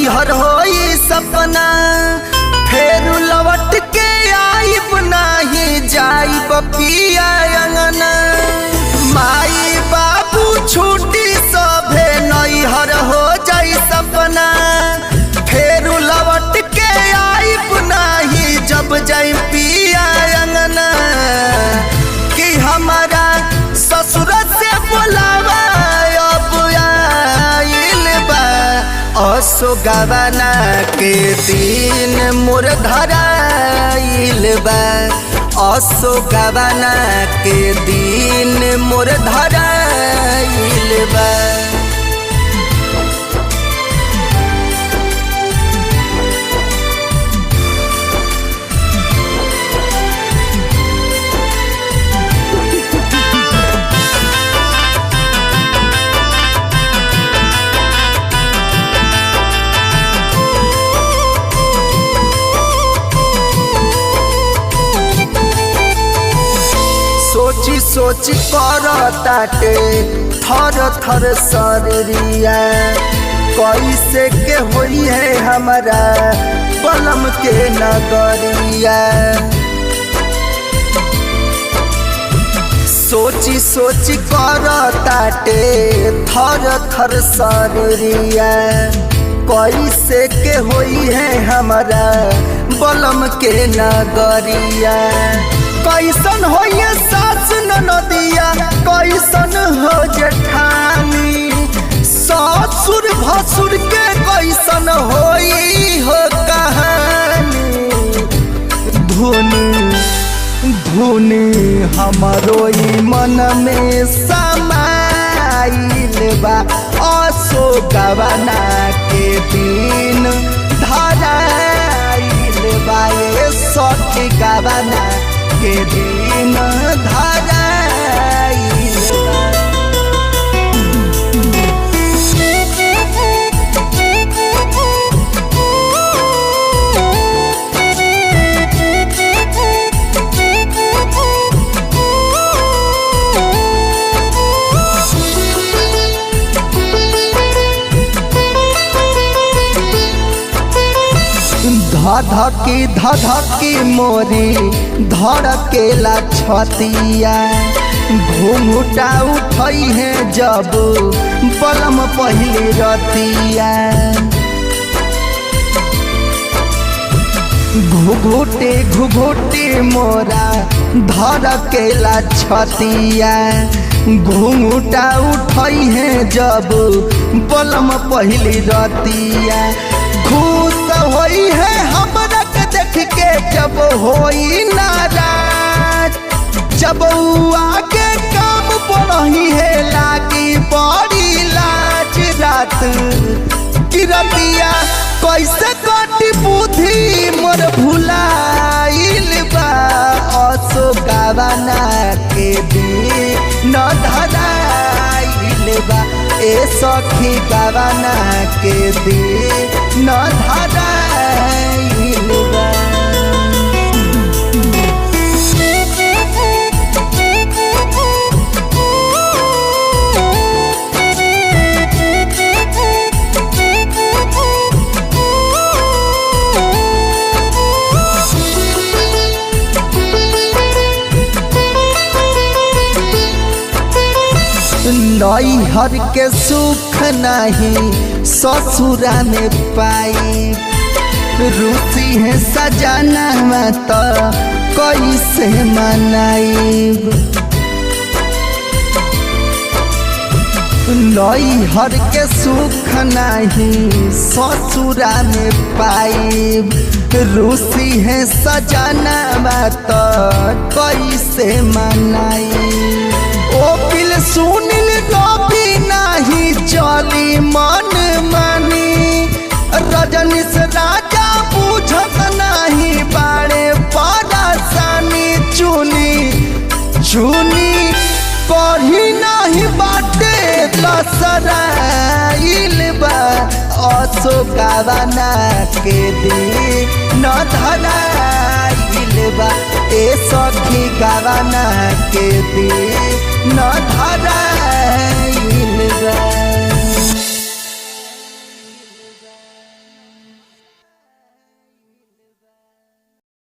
नैहर होई सपना फेर लौट के आइब नाही जाइब पिया अंगना। माई बाबू छूटी सभे नैहर हो जाई सपना फेर लौट के आइब नाही जब जाई पिया अंगना। कि हमारा ससुर से बोलावा अब आइल बा असो गवाना के दिन मोर धराइल बा। असो गवाना के दिन मोर धराइल बा। सोची सोची करताटे थर थर शरीरिया कैसे के होई है हमारा बलम के नगरिया। सोची सोची करताटे थर थर शरीरिया कैसे के होई है हमारा बलम के नगरिया। कैसन हो ये सास ननदिया कैसन हो जेठानी ससुर भसुर के कैसन होई हो कहानी। धुनी धुनी हमारो मन में समाइल बा असो गवाना के दिन धराइल बा। ये सखी गवाना के दिन धराइल बा। धधकी मोरी धड़केला छतिया घूंघटा उठई है जब बलम पहली रतिया। घुघुटे घुघुटे मोरा धड़केला छतिया घूंघटा उठई है जब बलम पहली रतिया। खुश होई है हमरा के देख के जब होई नाराज जब आगे काम पड़ही है लागी बड़ी लाज रात किरतिया कैसे कटी बुद्धि मोर भुलाइल बा। असो गवाना के दिन न धराइल बा। ए सखी गवाना के दिन न धराइल बा। नैहर के सुख नहीं ससुरा में पाई रुचि है सजाना में तो कैसे मनाइब। नैहर के सुख नहीं ससुरा में पाइब रुचि है सजाना में तो कैसे मनाइब। ओ पिल सुनिल रवि नहीं चली मन मानी रजनी से राजा बुझत नहीं बाड़े परेशानी चुनी चुनी कहीं नहीं बाटे लसराइल बा। असो गवाना के दिन न धराइल बा। ए सखी गवाना के दिन न धराइल